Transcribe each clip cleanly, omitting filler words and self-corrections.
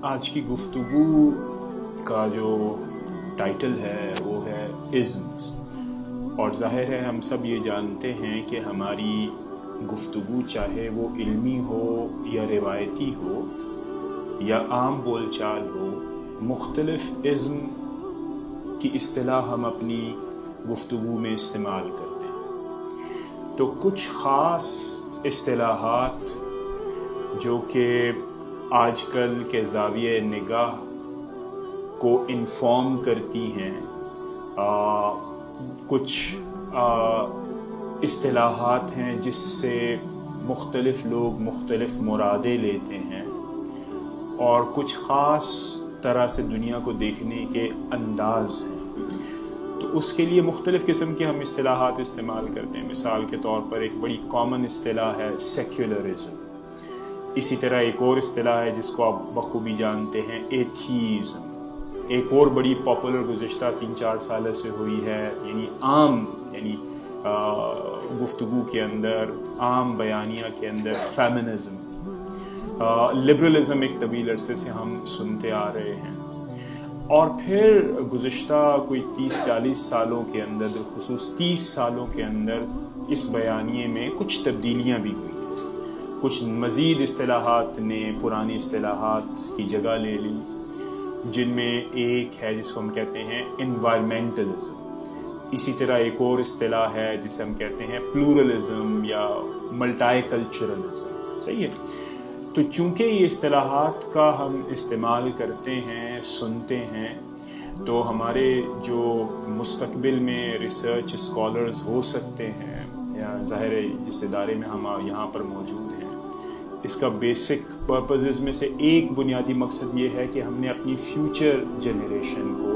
آج کی گفتگو کا جو ٹائٹل ہے وہ ہے ازمز، اور ظاہر ہے ہم سب یہ جانتے ہیں کہ ہماری گفتگو چاہے وہ علمی ہو یا روایتی ہو یا عام بول چال ہو، مختلف ازم کی اصطلاح ہم اپنی گفتگو میں استعمال کرتے ہیں۔ تو کچھ خاص اصطلاحات جو کہ آج کل کے زاویہ نگاہ کو انفارم کرتی ہیں، کچھ اصطلاحات ہیں جس سے مختلف لوگ مختلف مرادیں لیتے ہیں، اور کچھ خاص طرح سے دنیا کو دیکھنے کے انداز ہیں۔ تو اس کے لیے مختلف قسم کے ہم اصطلاحات استعمال کرتے ہیں۔ مثال کے طور پر ایک بڑی کامن اصطلاح ہے سیکولرزم۔ اسی طرح ایک اور اصطلاح ہے جس کو آپ بخوبی جانتے ہیں، ایتھیزم۔ ایک اور بڑی پاپولر گزشتہ 3-4 سالوں سے ہوئی ہے، عام گفتگو کے اندر، عام بیانیہ کے اندر، فیمنزم۔ لبرلزم ایک طویل عرصے سے ہم سنتے آ رہے ہیں، اور پھر گزشتہ کوئی 30-40 سالوں کے اندر، بالخصوص 30 سالوں کے اندر اس بیانیے میں کچھ تبدیلیاں بھی ہوئی ہیں۔ کچھ مزید اصطلاحات نے پرانی اصطلاحات کی جگہ لے لی، جن میں ایک ہے جس کو ہم کہتے ہیں انوائرمنٹلزم۔ اسی طرح ایک اور اصطلاح ہے جسے ہم کہتے ہیں پلورلزم یا ملٹائی کلچرلزم۔ صحیح ہے؟ تو چونکہ یہ اصطلاحات کا ہم استعمال کرتے ہیں، سنتے ہیں، تو ہمارے جو مستقبل میں ریسرچ اسکالرز ہو سکتے ہیں، یا ظاہر ہے جس ادارے میں ہم یہاں پر موجود ہیں، اس کا بیسک پرپزز میں سے ایک بنیادی مقصد یہ ہے کہ ہم نے اپنی فیوچر جنریشن کو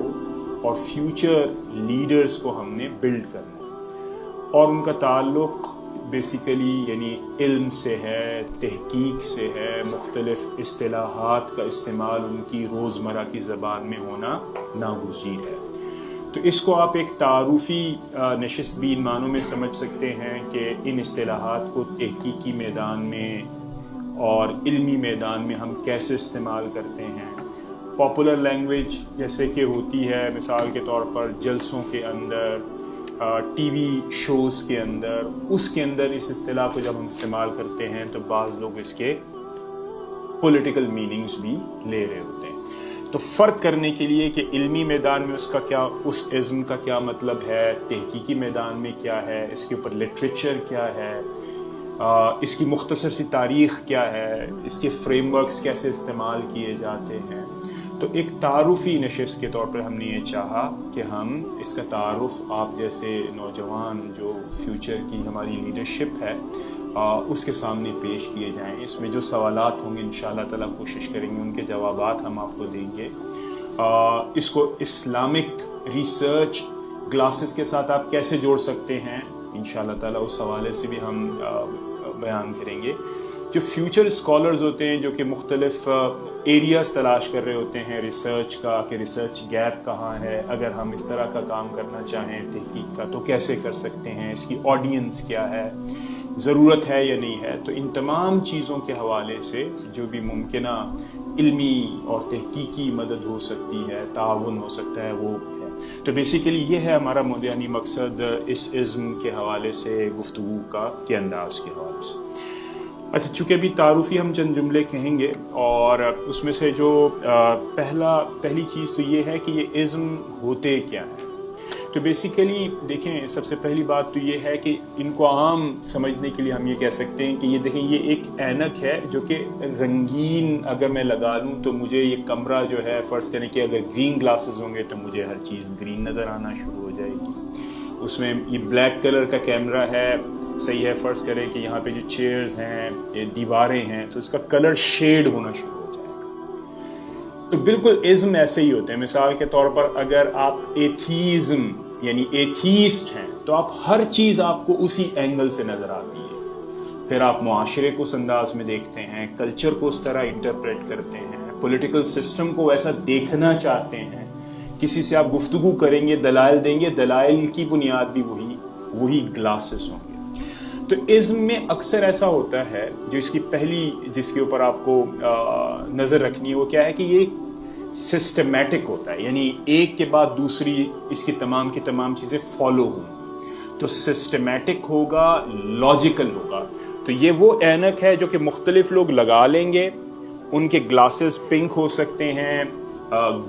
اور فیوچر لیڈرز کو ہم نے بلڈ کرنا ہے، اور ان کا تعلق بیسیکلی علم سے ہے، تحقیق سے ہے، مختلف اصطلاحات کا استعمال ان کی روزمرہ کی زبان میں ہونا ناگزیر ہے۔ تو اس کو آپ ایک تعارفی نشست بھی ان معنوں میں سمجھ سکتے ہیں کہ ان اصطلاحات کو تحقیقی میدان میں اور علمی میدان میں ہم کیسے استعمال کرتے ہیں۔ پاپولر لینگویج جیسے کہ ہوتی ہے، مثال کے طور پر جلسوں کے اندر، ٹی وی شوز کے اندر، اس کے اندر اس اصطلاح کو جب ہم استعمال کرتے ہیں تو بعض لوگ اس کے پولیٹیکل میننگز بھی لے رہے ہوتے ہیں۔ تو فرق کرنے کے لیے کہ علمی میدان میں اس ازم کا کیا مطلب ہے، تحقیقی میدان میں کیا ہے، اس کے اوپر لٹریچر کیا ہے، اس کی مختصر سی تاریخ کیا ہے، اس کے فریم ورکس کیسے استعمال کیے جاتے ہیں، تو ایک تعارفی نشست کے طور پر ہم نے یہ چاہا کہ ہم اس کا تعارف آپ جیسے نوجوان جو فیوچر کی ہماری لیڈرشپ ہے اس کے سامنے پیش کیے جائیں۔ اس میں جو سوالات ہوں گے انشاءاللہ تعالیٰ کوشش کریں گے ان کے جوابات ہم آپ کو دیں گے۔ اس کو اسلامک ریسرچ گلاسز کے ساتھ آپ کیسے جوڑ سکتے ہیں، انشاءاللہ تعالیٰ اس حوالے سے بھی ہم بیان کریں گے۔ جو فیوچر اسکالرز ہوتے ہیں جو کہ مختلف ایریاز تلاش کر رہے ہوتے ہیں ریسرچ کا، کہ ریسرچ گیپ کہاں ہے، اگر ہم اس طرح کا کام کرنا چاہیں تحقیق کا تو کیسے کر سکتے ہیں، اس کی آڈینس کیا ہے، ضرورت ہے یا نہیں ہے، تو ان تمام چیزوں کے حوالے سے جو بھی ممکنہ علمی اور تحقیقی مدد ہو سکتی ہے، تعاون ہو سکتا ہے، وہ ہے۔ تو بیسیکلی یہ ہے ہمارا بنیادی مقصد اس ازم کے حوالے سے، گفتگو کا کے انداز کے حوالے سے۔ اچھا، چونکہ ابھی تعارفی ہم چند جملے کہیں گے، اور اس میں سے جو پہلی چیز تو یہ ہے کہ یہ ازم ہوتے کیا ہیں۔ تو بیسیکلی دیکھیں، سب سے پہلی بات تو یہ ہے کہ ان کو عام سمجھنے کے لیے ہم یہ کہہ سکتے ہیں کہ یہ دیکھیں، یہ ایک اینک ہے جو کہ رنگین اگر میں لگا لوں تو مجھے یہ کمرہ جو ہے، فرض کریں کہ اگر گرین گلاسز ہوں گے تو مجھے ہر چیز گرین نظر آنا شروع ہو جائے گی۔ اس میں یہ بلیک کلر کا کیمرہ ہے، صحیح ہے، فرض کریں کہ یہاں پہ جو چیئرز ہیں، یہ دیواریں ہیں، تو اس کا کلر شیڈ ہونا شروع ہو جائے گا۔ تو بالکل ازم ایسے ہی ہوتے ہیں۔ مثال کے طور پر اگر آپ ایتھیزم ایتھیسٹ ہیں تو آپ ہر چیز آپ کو اسی اینگل سے نظر آتی ہے، پھر آپ معاشرے کو اس انداز میں دیکھتے ہیں، کلچر کو اس طرح انٹرپریٹ کرتے ہیں، پولیٹیکل سسٹم کو ایسا دیکھنا چاہتے ہیں۔ کسی سے آپ گفتگو کریں گے، دلائل دیں گے، دلائل کی بنیاد بھی وہی گلاسز ہوں گے۔ تو ازم میں اکثر ایسا ہوتا ہے، جو اس کی پہلی جس کے اوپر آپ کو نظر رکھنی ہے وہ کیا ہے کہ یہ سسٹمیٹک ہوتا ہے، یعنی ایک کے بعد دوسری اس کی تمام چیزیں فالو ہوں، تو سسٹمیٹک ہوگا، لاجیکل ہوگا. تو یہ وہ اینک ہے جو کہ مختلف لوگ لگا لیں گے، ان کے گلاسز پنک ہو سکتے ہیں،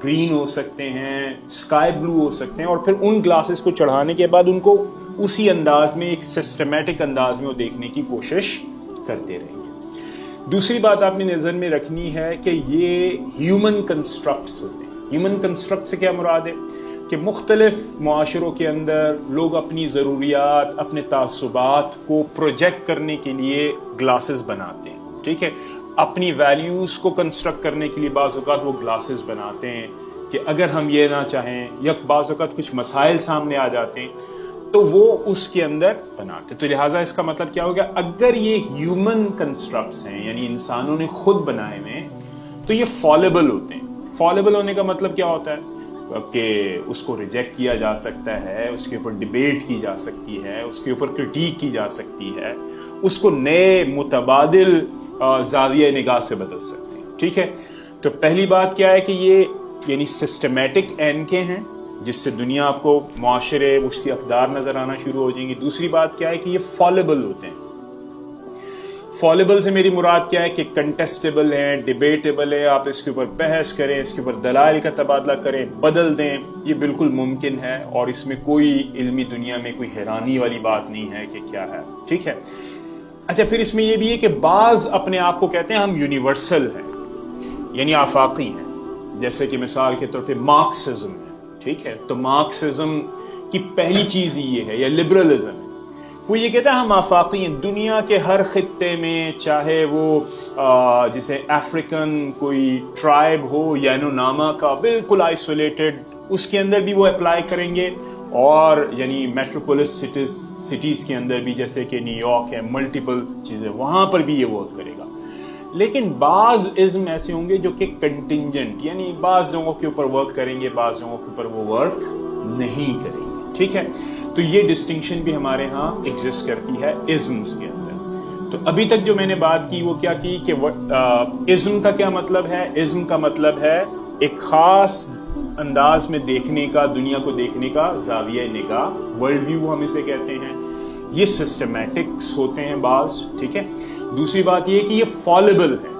گرین ہو سکتے ہیں، اسکائی بلو ہو سکتے ہیں، اور پھر ان گلاسز کو چڑھانے کے بعد ان کو اسی انداز میں، ایک سسٹمیٹک انداز میں وہ دیکھنے کی کوشش کرتے رہیں گے. دوسری بات آپ نے نظر میں رکھنی ہے کہ یہ ہیومن کنسٹرکٹس ہوتے ہیں. ہیومن کنسٹرکٹ سے کیا مراد ہے کہ مختلف معاشروں کے اندر لوگ اپنی ضروریات، اپنے تعصبات کو پروجیکٹ کرنے کے لیے گلاسز بناتے ہیں. ٹھیک ہے، اپنی ویلیوز کو کنسٹرکٹ کرنے کے لیے بعض اوقات وہ گلاسز بناتے ہیں کہ اگر ہم یہ نہ چاہیں یا بعض اوقات کچھ مسائل سامنے آ جاتے ہیں تو وہ اس کے اندر بناتے. تو لہٰذا اس کا مطلب کیا ہوگا، اگر یہ ہیومن کنسٹرکٹس ہیں یعنی انسانوں نے خود بنائے ہوئے تو یہ فالبل ہوتے ہیں. فالبل ہونے کا مطلب کیا ہوتا ہے کہ اس کو ریجیکٹ کیا جا سکتا ہے، اس کے اوپر ڈیبیٹ کی جا سکتی ہے، اس کے اوپر کرٹیک کی جا سکتی ہے، اس کو نئے متبادل زاویہ نگاہ سے بدل سکتے ہیں. ٹھیک ہے، تو پہلی بات کیا ہے کہ یہ یعنی سسٹمیٹک اینکیں ہیں جس سے دنیا آپ کو معاشرے اس کی اقدار نظر آنا شروع ہو جائیں گی. دوسری بات کیا ہے کہ یہ فالبل ہوتے ہیں. فالبل سے میری مراد کیا ہے کہ کنٹیسٹیبل ہیں، ڈیبیٹیبل ہیں، آپ اس کے اوپر بحث کریں، اس کے اوپر دلائل کا تبادلہ کریں، بدل دیں، یہ بالکل ممکن ہے اور اس میں کوئی علمی دنیا میں کوئی حیرانی والی بات نہیں ہے کہ کیا ہے. ٹھیک ہے، اچھا پھر اس میں یہ بھی ہے کہ بعض اپنے آپ کو کہتے ہیں ہم یونیورسل ہیں یعنی آفاقی ہیں، جیسے کہ مثال کے طور پہ مارکسزم ہے. ٹھیک ہے، تو مارکسزم کی پہلی چیز یہ ہے، یا لبرلزم ہے، وہ یہ کہتا ہے ہم آفاقی ہیں. دنیا کے ہر خطے میں، چاہے وہ جیسے افریقن کوئی ٹرائب ہو یا ناما کا بالکل آئسولیٹڈ، اس کے اندر بھی وہ اپلائی کریں گے، اور یعنی میٹروپولس سٹیز کے اندر بھی جیسے کہ نیو یارک ہے، ملٹیپل چیزیں، وہاں پر بھی یہ ورک کرے گا. لیکن بعض ازم ایسے ہوں گے جو کہ کنٹینجنٹ، یعنی بعض لوگوں کے اوپر ورک کریں گے، بعض لوگوں کے اوپر وہ ورک نہیں کریں گے. ٹھیک ہے، تو یہ ڈسٹنکشن بھی ہمارے ہاں ایگزسٹ کرتی ہے ازمز کے اندر. تو ابھی تک جو میں نے بات کی وہ کیا کی کہ ازم کا کیا مطلب ہے. ازم کا مطلب ہے ایک خاص انداز میں دیکھنے کا، دنیا کو دیکھنے کا زاویہ نگاہ، ورلڈ ویو ہم اسے کہتے ہیں. یہ سسٹمیٹکس ہوتے ہیں بعض. ٹھیک ہے، دوسری بات یہ کہ یہ فالبل ہے.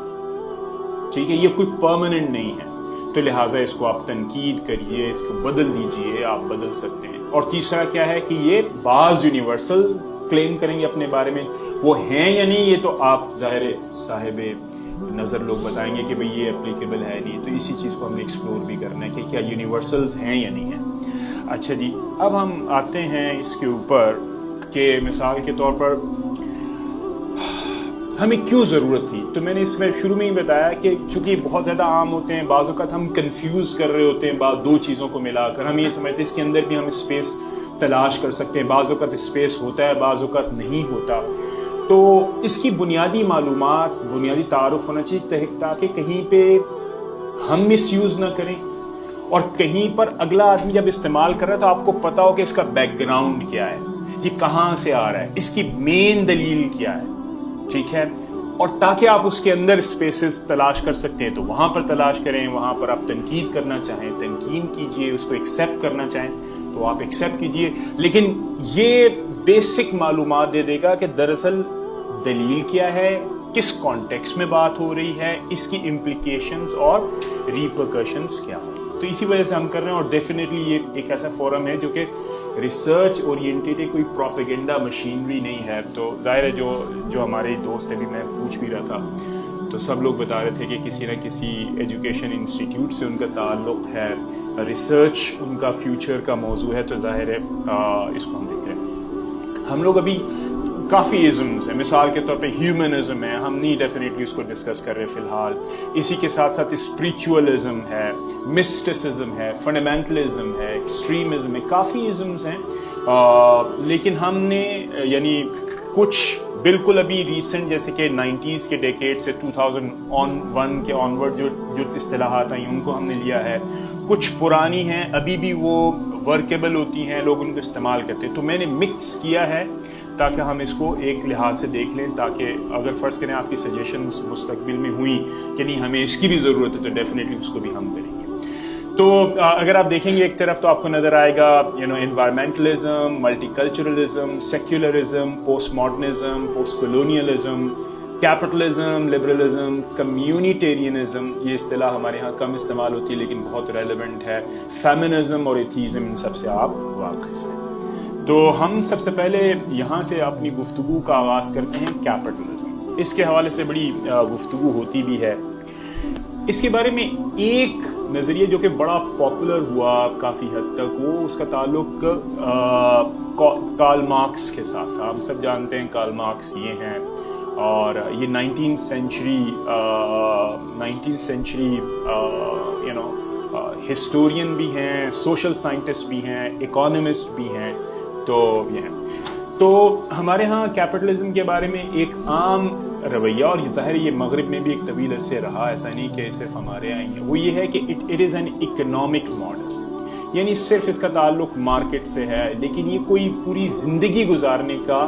ٹھیک ہے، یہ کوئی پرماننٹ نہیں ہے، تو لہٰذا اس کو آپ تنقید کریے، اس کو بدل دیجئے، آپ بدل سکتے ہیں. اور تیسرا کیا ہے کہ یہ بعض یونیورسل کلیم کریں گے اپنے بارے میں، وہ ہیں یا نہیں یہ تو آپ ظاہر صاحب نظر لوگ بتائیں گے کہ بھئی یہ اپلیکیبل ہے نہیں. تو اسی چیز کو ہم نے ایکسپلور بھی کرنا ہے کہ کیا یونیورسلز ہیں یا نہیں ہیں. اچھا جی، اب ہم آتے ہیں اس کے اوپر کہ مثال کے طور پر ہمیں کیوں ضرورت تھی. تو میں نے اس میں شروع میں ہی بتایا کہ چونکہ بہت زیادہ عام ہوتے ہیں، بعض اوقات ہم کنفیوز کر رہے ہوتے ہیں دو چیزوں کو ملا کر، ہم یہ سمجھتے ہیں اس کے اندر بھی ہم اسپیس تلاش کر سکتے ہیں. بعض اوقات اسپیس ہوتا ہے، بعض اوقات نہیں ہوتا. تو اس کی بنیادی معلومات، بنیادی تعارف ہونا چاہیے تاکہ کہیں پہ ہم مس یوز نہ کریں، اور کہیں پر اگلا آدمی جب استعمال کر رہا ہے تو آپ کو پتا ہو کہ اس کا بیک گراؤنڈ کیا ہے، یہ کہاں سے آ رہا ہے، اس کی مین دلیل کیا ہے. ٹھیک ہے، اور تاکہ آپ اس کے اندر اسپیسز تلاش کر سکتے ہیں تو وہاں پر تلاش کریں. وہاں پر آپ تنقید کرنا چاہیں تنقید کیجئے، اس کو ایکسیپٹ کرنا چاہیں تو آپ ایکسیپٹ کیجئے. لیکن یہ بیسک معلومات دے دے گا کہ دراصل دلیل کیا ہے، کس کانٹیکسٹ میں بات ہو رہی ہے، اس کی امپلیکیشنز اور ریپرکشنز کیا ہیں. تو اسی وجہ سے ہم کر رہے ہیں. اور ڈیفینیٹلی یہ ایک ایسا فورم ہے جو کہ ریسرچ اورینٹیڈ ہے، کوئی پروپیگنڈا مشینری نہیں ہے. تو ظاہر ہے جو ہمارے دوست سے بھی میں پوچھ بھی رہا تھا تو سب لوگ بتا رہے تھے کہ کسی نہ کسی ایجوکیشن انسٹیٹیوٹ سے ان کا تعلق ہے، ریسرچ ان کا فیوچر کا موضوع ہے. تو ظاہر ہے اس کو ہم دیکھ رہے ہیں. ہم لوگ ابھی کافی ازمز ہیں، مثال کے طور پہ ہیومنزم ہے، ہم نہیں ڈیفینیٹلی اس کو ڈسکس کر رہے فی الحال. اسی کے ساتھ ساتھ اسپریچولزم ہے، مسٹسزم ہے، فنڈامنٹلزم ہے، ایکسٹریمزم ہے، کافی ازمز ہیں. لیکن ہم نے یعنی کچھ بالکل ابھی ریسنٹ جیسے کہ 90s کے ڈیکیڈ سے 2001 کے آنورڈ جو اصطلاحات آئیں ان کو ہم نے لیا ہے. کچھ پرانی ہیں، ابھی بھی وہ ورکیبل ہوتی ہیں، لوگ ان کو استعمال کرتے ہیں. تو میں نے مکس کیا ہے تاکہ ہم اس کو ایک لحاظ سے دیکھ لیں, تاکہ اگر فرض کریں آپ کی سجیشنز مستقبل میں ہوئیں کہ نہیں ہمیں اس کی بھی ضرورت ہے, تو ڈیفینیٹلی اس کو بھی ہم کریں گے. تو اگر آپ دیکھیں گے ایک طرف تو آپ کو نظر آئے گا environmentalism, multiculturalism, secularism, postmodernism, postcolonialism, capitalism, liberalism, communitarianism, یہ اصطلاح ہمارے ہاں کم استعمال ہوتی ہے لیکن بہت ریلیونٹ ہے, فیمنزم اور ایتھیزم, ان سب سے آپ واقف ہیں. تو ہم سب سے پہلے یہاں سے اپنی گفتگو کا آغاز کرتے ہیں کیپٹلزم. اس کے حوالے سے بڑی گفتگو ہوتی بھی ہے. اس کے بارے میں ایک نظریہ جو کہ بڑا پاپولر ہوا کافی حد تک, وہ اس کا تعلق کارل مارکس کے ساتھ تھا. ہم سب جانتے ہیں کارل مارکس یہ ہیں, اور یہ 19th century ہسٹورین بھی ہیں, سوشل سائنٹسٹ بھی ہیں, اکانومسٹ بھی ہیں. تو یہ ہیں. تو ہمارے ہاں کیپٹلزم کے بارے میں ایک عام رویہ, اور ظاہر یہ مغرب میں بھی ایک طویل عرصے رہا, ایسا نہیں کہ صرف ہمارے یہاں ہی ہے, وہ یہ ہے کہ it is an economic model, یعنی صرف اس کا تعلق مارکیٹ سے ہے, لیکن یہ کوئی پوری زندگی گزارنے کا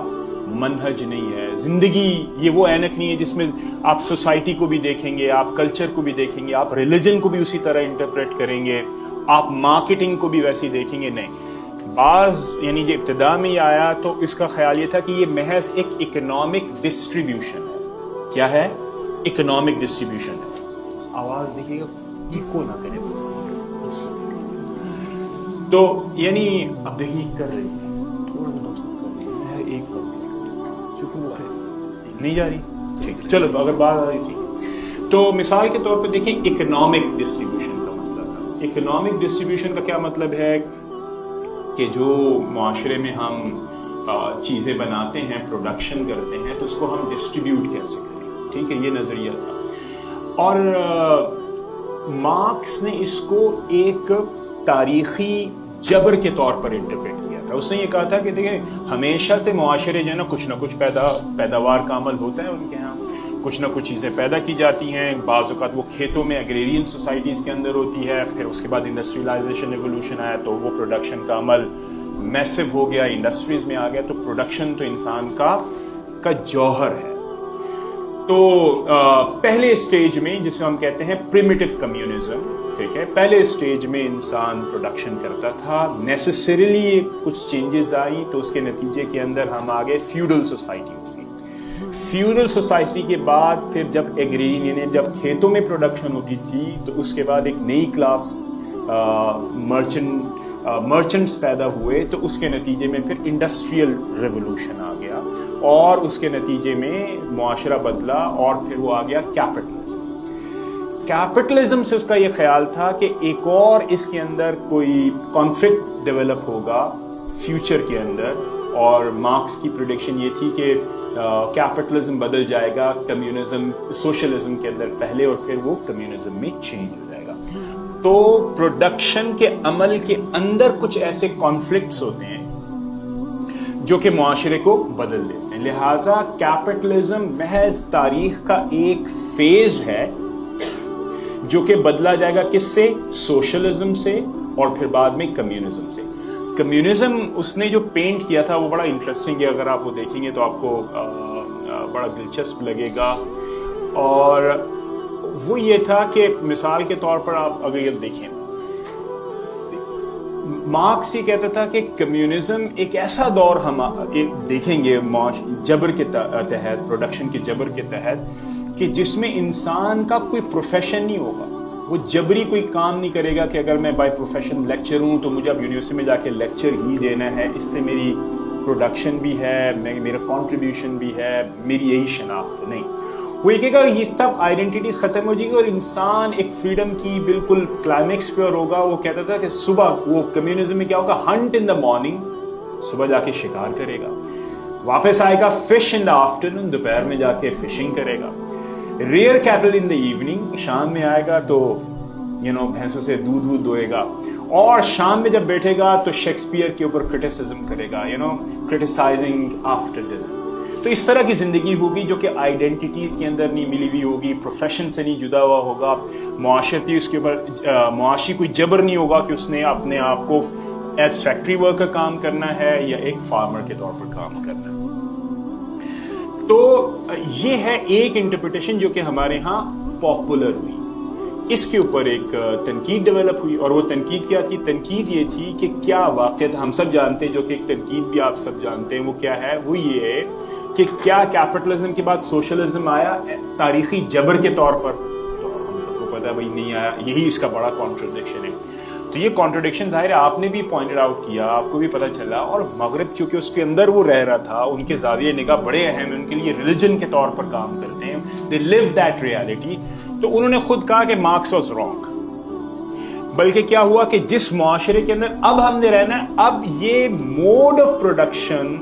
منہج نہیں ہے. زندگی یہ وہ اینک نہیں ہے جس میں آپ سوسائٹی کو بھی دیکھیں گے, آپ کلچر کو بھی دیکھیں گے, آپ ریلیجن کو بھی اسی طرح انٹرپریٹ کریں گے, آپ مارکیٹنگ کو بھی ویسے دیکھیں گے. نہیں, بعض جو ابتدا میں یہ آیا تو اس کا خیال یہ تھا کہ یہ محض ایک اکنامک ڈسٹریبیوشن ہے. کیا ہے؟ اکنامک ڈسٹریبیوشن ہے. آواز دیکھیے گا, ایکو نہ کرے بس. تو اب دیکھیے کر رہی ہے, تھوڑا سا ایک نہیں جا رہی, ٹھیک ہے چلو, اگر بات آ رہی ٹھیک. تو مثال کے طور پہ دیکھیں اکنامک ڈسٹریبیوشن کا مسئلہ تھا. اکنامک ڈسٹریبیوشن کا کیا مطلب ہے کہ جو معاشرے میں ہم چیزیں بناتے ہیں, پروڈکشن کرتے ہیں, تو اس کو ہم ڈسٹریبیوٹ کیسے کریں. ٹھیک ہے, یہ نظریہ تھا. اور مارکس نے اس کو ایک تاریخی جبر کے طور پر انٹرپریٹ کیا تھا. اس نے یہ کہا تھا کہ دیکھیں ہمیشہ سے معاشرے جو ہے نا کچھ نہ کچھ پیداوار کا عمل ہوتا ہے ان کے ہاں, کچھ نہ کچھ چیزیں پیدا کی جاتی ہیں. بعض اوقات وہ کھیتوں میں ایگریرین سوسائٹیز کے اندر ہوتی ہے, پھر اس کے بعد انڈسٹریلائزیشن ایولیوشن آیا تو وہ پروڈکشن کا عمل میسو ہو گیا, انڈسٹریز میں آ گیا. تو پروڈکشن تو انسان کا جوہر ہے. تو پہلے اسٹیج میں جسے ہم کہتے ہیں پریمیٹیو کمیونزم, ٹھیک ہے, پہلے اسٹیج میں انسان پروڈکشن کرتا تھا. نیسسریلی کچھ چینجز آئی تو اس کے نتیجے کے اندر ہم آگے فیوڈل سوسائٹی. فیوڈل سوسائٹی کے بعد پھر جب ایگریرین جب کھیتوں میں پروڈکشن ہوتی تھی تو اس کے بعد ایک نئی کلاس مرچنٹس پیدا ہوئے. تو اس کے نتیجے میں پھر انڈسٹریل ریولوشن آ گیا, اور اس کے نتیجے میں معاشرہ بدلا, اور پھر وہ آ گیا کیپٹلزم. کیپٹلزم سے اس کا یہ خیال تھا کہ ایک اور اس کے اندر کوئی کانفلکٹ ڈیولپ ہوگا فیوچر کے اندر, اور مارکس کی پریڈکشن یہ تھی کہ کیپٹلزم بدل جائے گا کمیونزم سوشلزم کے اندر پہلے, اور پھر وہ کمیونزم میں چینج ہو جائے گا. تو پروڈکشن کے عمل کے اندر کچھ ایسے کانفلکٹس ہوتے ہیں جو کہ معاشرے کو بدل دیتے ہیں. لہٰذا کیپٹلزم محض تاریخ کا ایک فیز ہے جو کہ بدلا جائے گا کس سے؟ سوشلزم سے, اور پھر بعد میں کمیونزم سے. کمیونزم اس نے جو پینٹ کیا تھا وہ بڑا انٹرسٹنگ ہے, اگر آپ وہ دیکھیں گے تو آپ کو بڑا دلچسپ لگے گا. اور وہ یہ تھا کہ مثال کے طور پر آپ اگر یہ دیکھیں, مارکس یہ کہتا تھا کہ کمیونزم ایک ایسا دور ہم دیکھیں گے جبر کے تحت, پروڈکشن کے جبر کے تحت, کہ جس میں انسان کا کوئی پروفیشن نہیں ہوگا. وہ جبری کوئی کام نہیں کرے گا کہ اگر میں بائی پروفیشن لیکچر ہوں تو مجھے اب یونیورسٹی میں جا کے لیکچر ہی دینا ہے, اس سے میری پروڈکشن بھی ہے, میرا کنٹریبیوشن بھی ہے, میری یہی شناخت. نہیں, وہ یہ کہے گا یہ سب آئیڈینٹیٹیز ختم ہو جائے گی اور انسان ایک فریڈم کی بالکل کلائمیکس پہ ہوگا. وہ کہتا تھا کہ صبح وہ کمیونزم میں کیا ہوگا, ہنٹ ان دا مارننگ, صبح جا کے شکار کرے گا, واپس آئے گا فش ان دا آفٹرنون, دوپہر میں جا کے فشنگ کرے گا, rear cattle in the evening, شام میں آئے گا تو بھینسوں سے دودھ دوئے گا, اور شام میں جب بیٹھے گا تو شیکسپیئر کے اوپر کرٹیسزم کرے گا, کرٹیسائزنگ آفٹر ڈنر. تو اس طرح کی زندگی ہوگی جو کہ آئیڈینٹیٹیز کے اندر نہیں ملی ہوئی ہوگی, پروفیشن سے نہیں جدا ہوا ہوگا, معاشرتی اس کے اوپر معاشی کوئی جبر نہیں ہوگا کہ اس نے اپنے آپ کو ایز فیکٹری ورکر کام کرنا ہے یا ایک فارمر کے طور پر کام کرنا ہے. تو یہ ہے ایک انٹرپریٹیشن جو کہ ہمارے ہاں پاپولر ہوئی. اس کے اوپر ایک تنقید ڈیولپ ہوئی, اور وہ تنقید کیا تھی؟ تنقید یہ تھی کہ کیا واقعات ہم سب جانتے ہیں, جو کہ ایک تنقید بھی آپ سب جانتے ہیں, وہ کیا ہے؟ وہ یہ ہے کہ کیا کیپٹلزم کے بعد سوشلزم آیا تاریخی جبر کے طور پر؟ تو ہم سب کو پتا ہے بھائی نہیں آیا. یہی اس کا بڑا کانٹرڈکشن ہے. تو یہ کانٹرڈکشن ظاہر ہے آپ نے بھی پوائنٹڈ آؤٹ کیا, آپ کو بھی پتہ چلا, اور مغرب چونکہ اس کے اندر وہ رہ رہا تھا, ان کے زاویہ نگاہ بڑے اہم ہیں, ان کے لیے ریلیجن کے طور پر کام کرتے ہیں, دے لیو دیٹ ریالٹی. تو انہوں نے خود کہا کہ مارکس واز رانگ. بلکہ کیا ہوا کہ جس معاشرے کے اندر اب ہم نے رہنا ہے, اب یہ موڈ آف پروڈکشن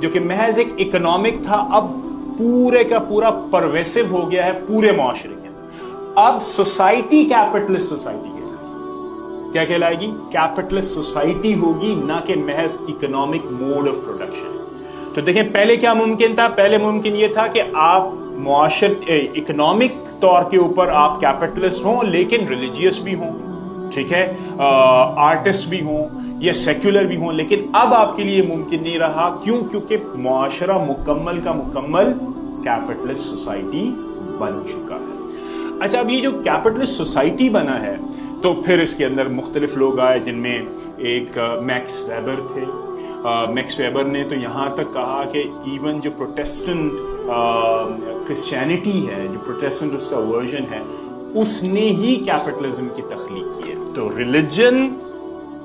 جو کہ محض ایک اکنامک تھا, اب پورے کا پورا پرویسو ہو گیا ہے پورے معاشرے کے اندر. اب سوسائٹی کیپٹلسٹ سوسائٹی کیا کہلائے گی؟ کیپٹلسٹ سوسائٹی ہوگی, نہ کہ محض اکنامک موڈ آف پروڈکشن. تو دیکھیں پہلے کیا ممکن تھا؟ پہلے ممکن یہ تھا کہ آپ اکنامک طور کے اوپر آپ کیپٹلسٹ ہوں لیکن ریلیجیس بھی ہوں, ٹھیک ہے, آرٹسٹ بھی ہوں یا سیکولر بھی ہوں. لیکن اب آپ کے لیے ممکن نہیں رہا. کیوں؟ کیونکہ معاشرہ مکمل کا مکمل کیپٹلسٹ سوسائٹی بن چکا ہے. اچھا, اب یہ جو کیپٹلسٹ سوسائٹی بنا ہے تو پھر اس کے اندر مختلف لوگ آئے, جن میں ایک میکس ویبر تھے. میکس ویبر نے تو یہاں تک کہا کہ ایون جو پروٹیسٹنٹ کرسچینٹی ہے, جو پروٹیسٹنٹ اس کا ورژن ہے, اس نے ہی کیپٹلزم کی تخلیق کی ہے. تو ریلیجن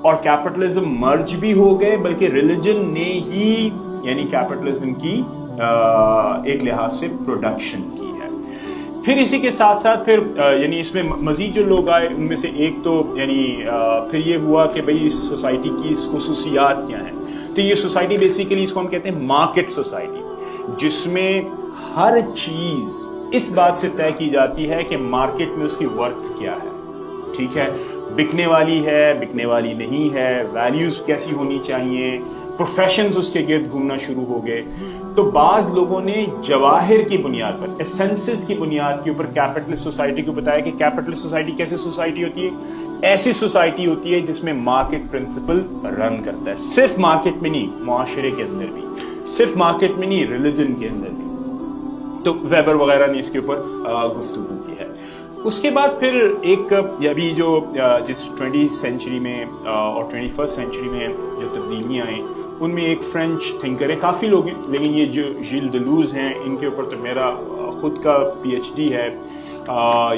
اور کیپٹلزم مرج بھی ہو گئے, بلکہ ریلیجن نے ہی یعنی کیپٹلزم کی ایک لحاظ سے پروڈکشن کی ہے. پھر اسی کے ساتھ ساتھ پھر یعنی اس میں مزید جو لوگ آئے, ان میں سے ایک تو یعنی پھر یہ ہوا کہ بھئی اس سوسائٹی کی خصوصیات کیا ہیں. تو یہ سوسائٹی بیسیکلی اس کو ہم کہتے ہیں مارکیٹ سوسائٹی, جس میں ہر چیز اس بات سے طے کی جاتی ہے کہ مارکیٹ میں اس کی ورتھ کیا ہے, ٹھیک ہے, بکنے والی ہے, بکنے والی نہیں ہے, ویلیوز کیسی ہونی چاہیے, پروفیشنز اس کے گرد گھومنا شروع ہو گئے. تو بعض لوگوں نے جواہر کی بنیاد پر, ایسنسز کی بنیاد کے اوپر کیپٹلسٹ سوسائٹی کو بتایا کہ کیپٹلسٹ سوسائٹی کیسے سوسائٹی ہوتی ہے؟ ایسی سوسائٹی ہوتی ہے جس میں مارکیٹ پرنسپل رن کرتا ہے. صرف مارکیٹ میں نہیں, معاشرے کے اندر بھی, صرف مارکیٹ میں نہیں, ریلیجن کے اندر بھی. تو ویبر وغیرہ نے اس کے اوپر گفتگو کی ہے. اس کے بعد پھر ایک ابھی جو جس 20th سینچری میں اور 21st سینچری میں جو تبدیلیاں آئیں, ان میں ایک فرینچ تھنکر ہے, کافی لوگ ہیں, لیکن یہ جو ژیل ڈیلوز ہیں, ان کے اوپر تو میرا خود کا PhD ہے.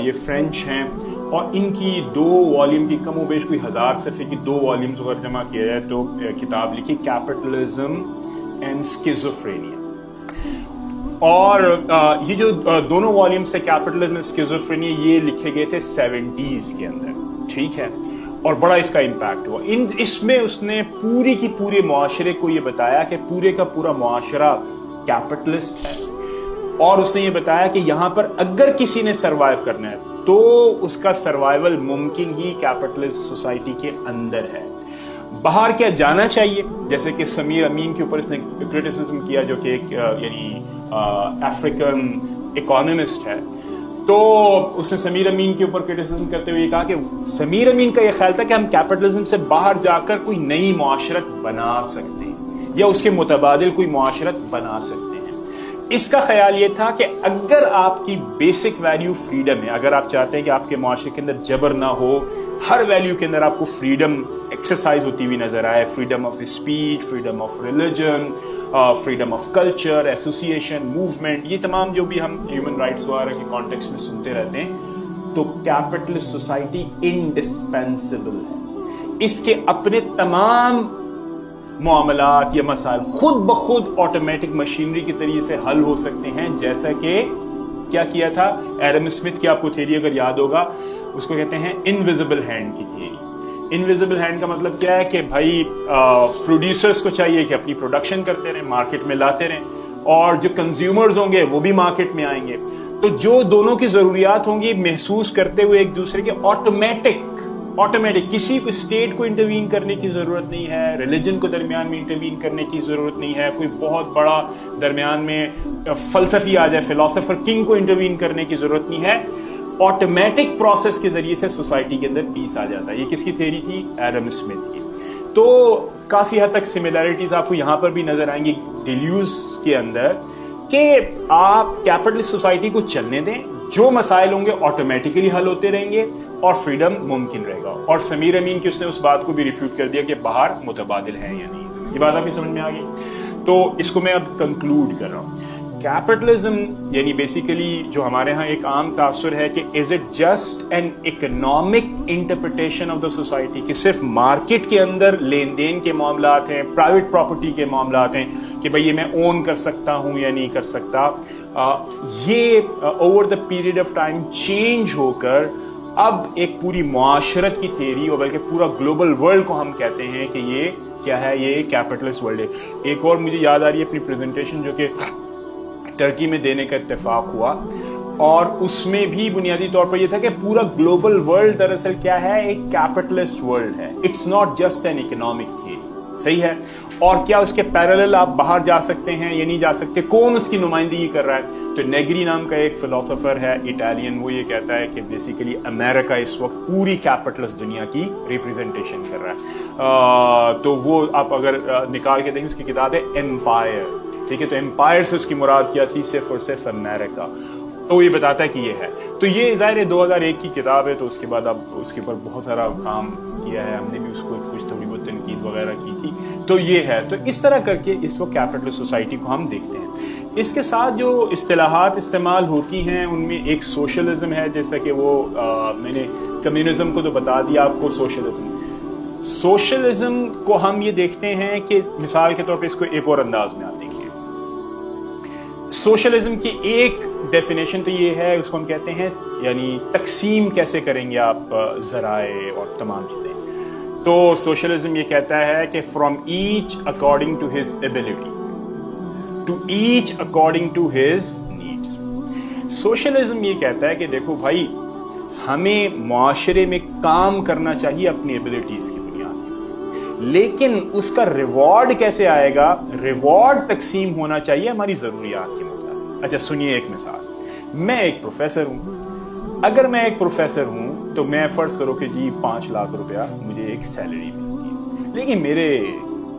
یہ فرینچ ہیں, اور ان کی 2 والیوم کی کم و بیش کوئی 1000 صفحے کی 2 والیومز اگر جمع کیا جائے تو کتاب لکھی کیپٹلزم اینڈ اسکیزوفرینیا. اور یہ جو دونوں والیومز سے کیپٹلزم اینڈ اسکیزوفرینیا, یہ لکھے گئے تھے 70s کے اندر, ٹھیک ہے, اور بڑا اس کا امپیکٹ ہوا. اس میں اس نے پوری کی پورے معاشرے کو یہ بتایا کہ پورے کا پورا معاشرہ کیپٹلسٹ ہے, اور اس نے یہ بتایا کہ یہاں پر اگر کسی نے سروائیو کرنا ہے تو اس کا سروائیول ممکن ہی کیپٹلسٹ سوسائٹی کے اندر ہے. باہر کیا جانا چاہیے, جیسے کہ سمیر امین کے اوپر اس نے کرٹیسزم کیا, جو کہ ایک یعنی افریقن اکانومسٹ ہے. تو اس نے سمیر امین کے اوپر کرٹیسزم کرتے ہوئے یہ کہا کہ سمیر امین کا یہ خیال تھا کہ ہم کیپٹلزم سے باہر جا کر کوئی نئی معاشرت بنا سکتے ہیں, یا اس کے متبادل کوئی معاشرت بنا سکتے ہیں. اس کا خیال یہ تھا کہ اگر آپ کی بیسک ویلیو فریڈم ہے, اگر آپ چاہتے ہیں کہ آپ کے معاشرے کے اندر جبر نہ ہو, ہر ویلیو کے اندر آپ کو فریڈم ایکسرسائز ہوتی ہوئی نظر آئے, freedom of speech, freedom of religion, freedom of culture, association, movement, یہ تمام جو بھی ہم ہیومن رائٹس وغیرہ کے کانٹیکسٹ میں سنتے رہتے ہیں, تو کیپٹلسٹ سوسائٹی انڈسپینسبل ہے. اس کے اپنے تمام معاملات یا مسائل خود بخود آٹومیٹک مشینری کے طریقے سے حل ہو سکتے ہیں, جیسا کہ کیا کیا تھا ایڈم اسمتھ کی, آپ کو تھیوری اگر یاد ہوگا, اس کو کہتے ہیں انویزیبل ہینڈ کی تھیوری. انویزیبل ہینڈ کا مطلب کیا ہے کہ بھائی پروڈیوسرز کو چاہیے کہ اپنی پروڈکشن کرتے رہیں, مارکیٹ میں لاتے رہیں, اور جو کنزیومرز ہوں گے وہ بھی مارکیٹ میں آئیں گے. تو جو دونوں کی ضروریات ہوں گی محسوس کرتے ہوئے ایک دوسرے کے, آٹومیٹک کسی کو اسٹیٹ کو انٹروین کرنے کی ضرورت نہیں ہے, ریلیجن کو درمیان میں انٹروین کرنے کی ضرورت نہیں ہے, کوئی بہت بڑا درمیان میں فلسفی آ جائے, فلاسفر کنگ کو انٹروین کرنے کی ضرورت نہیں ہے. آٹومیٹک پروسیس کے ذریعے سے سوسائٹی کے اندر پیس آ جاتا ہے. یہ کس کی تھیوری تھی؟ ایڈم اسمتھ کی. تو کافی حد تک سملیرٹیز آپ کو یہاں پر بھی نظر آئیں گی ڈیلیوز کے اندر, کہ آپ کیپٹلسٹ سوسائٹی کو چلنے دیں, جو مسائل ہوں گے آٹومیٹکلی حل ہوتے رہیں گے اور فریڈم ممکن رہے گا. اور سمیر امین کی اس نے اس بات کو بھی ریفیوٹ کر دیا کہ باہر متبادل ہیں یا نہیں. یہ بات آپ کی سمجھ میں آ گئی؟ تو اس کو میں اب کنکلوڈ کر رہا ہوں. کیپٹلزم یعنی بیسیکلی جو ہمارے ہاں ایک عام تاثر ہے کہ is it just an economic interpretation of the society, کہ صرف مارکیٹ کے اندر لین دین کے معاملات ہیں, پرائیویٹ پراپرٹی کے معاملات ہیں کہ بھئی یہ میں اون کر سکتا ہوں یا نہیں کر سکتا. یہ over the period of time change ہو کر اب ایک پوری معاشرت کی تھیوری اور بلکہ پورا گلوبل ورلڈ کو ہم کہتے ہیں کہ یہ کیا ہے, یہ کیپٹلسٹ ورلڈ ہے. ایک اور مجھے یاد آ رہی ہے اپنی پریزنٹیشن جو کہ ٹرکی میں دینے کا اتفاق ہوا, اور اس میں بھی بنیادی طور پر یہ تھا کہ پورا گلوبل ورلڈ دراصل کیا ہے, ایک کیپٹلسٹ ورلڈ ہے. It's not just an economic theory, صحیح ہے. اور کیا اس کے پیرالل آپ باہر جا سکتے ہیں یا نہیں جا سکتے, کون اس کی نمائندگی کر رہا ہے؟ تو نیگری نام کا ایک فلسفر ہے اٹالین, وہ یہ کہتا ہے کہ بیسیکلی امریکہ اس وقت پوری کیپٹلسٹ دنیا کی ریپریزنٹیشن کر رہا ہے. تو وہ آپ اگر نکال کے دیکھیں, اس کی کتاب ہے ایمپائر, ٹھیک ہے. تو ایمپائر سے اس کی مراد کیا تھی, صرف اور صرف امریکہ. تو یہ بتاتا ہے کہ یہ ہے. تو یہ ظاہر 2001 کی کتاب ہے, تو اس کے بعد اب اس کے اوپر بہت سارا کام کیا ہے, ہم نے بھی اس کو کچھ تھوڑی بہت تنقید وغیرہ کی تھی. تو یہ ہے. تو اس طرح کر کے اس وقت کیپٹلسٹ سوسائٹی کو ہم دیکھتے ہیں. اس کے ساتھ جو اصطلاحات استعمال ہوتی ہیں ان میں ایک سوشلزم ہے, جیسا کہ وہ میں نے کمیونزم کو تو بتا دیا آپ کو. سوشلزم کو ہم یہ دیکھتے ہیں کہ مثال کے طور پہ اس کو ایک اور انداز میں آپ دیکھیں. سوشلزم کی ایک ڈیفینیشن تو یہ ہے, اس کو ہم کہتے ہیں یعنی تقسیم کیسے کریں گے آپ ذرائع اور تمام چیزیں. تو سوشلزم یہ کہتا ہے کہ from each according to his ability to each according to his needs. Socialism یہ کہتا ہے کہ دیکھو بھائی, ہمیں معاشرے میں کام کرنا چاہیے اپنی ایبلٹیز کی بنیاد پر, لیکن اس کا ریوارڈ کیسے آئے گا؟ ریوارڈ تقسیم ہونا چاہیے ہماری ضروریات کے مطابق. اچھا سنیے ایک مثال. میں ایک پروفیسر ہوں. اگر میں ایک پروفیسر ہوں تو میں فرض کرو کہ جی 5 لاکھ روپیہ مجھے ایک سیلری ملتی ہے, لیکن میرے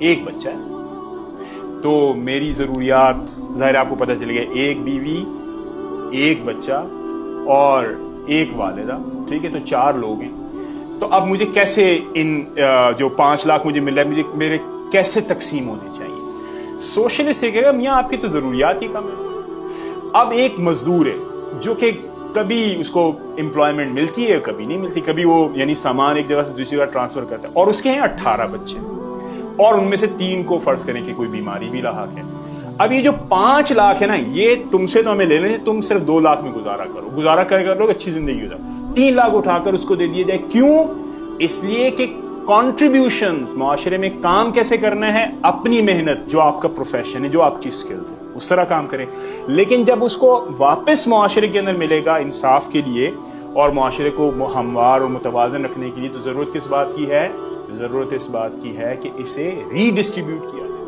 ایک بچہ ہے. تو میری ضروریات ظاہر آپ کو پتہ چل گیا, ایک بیوی, ایک بچہ اور ایک والدہ, ٹھیک ہے. تو 4 لوگ ہیں. تو اب مجھے کیسے ان جو 5 لاکھ مجھے مل رہا ہے, مجھے میرے کیسے تقسیم ہونے چاہیے؟ سوشلسٹ یہ کہے گا میاں آپ کی تو ضروریات ہی کم ہے. اب ایک مزدور ہے جو کہ کبھی اس کو امپلائمنٹ ملتی ہے, کبھی نہیں ملتی, کبھی وہ یعنی سامان ایک جگہ سے دوسری جگہ ٹرانسفر کرتا ہے, اور اس کے ہیں 18 بچے, اور ان میں سے 3 کو فرض کریں کہ کوئی بیماری بھی لاحق ہے. اب یہ جو 5 لاکھ ہے نا, یہ تم سے تو ہمیں لے لیں, تم صرف 2 لاکھ میں گزارا کر لوگ, اچھی زندگی گزار. 3 لاکھ اٹھا کر اس کو دے دیے جائے. کیوں؟ اس لیے کہ کنٹریبیوشنز, معاشرے میں کام کیسے کرنا ہے, اپنی محنت, جو آپ کا پروفیشن ہے, جو آپ کی سکلز ہے, اس طرح کام کریں. لیکن جب اس کو واپس معاشرے کے اندر ملے گا انصاف کے لیے اور معاشرے کو ہموار اور متوازن رکھنے کے لیے, تو ضرورت کس بات کی ہے؟ ضرورت اس بات کی ہے کہ اسے ری ڈسٹریبیوٹ کیا جائے.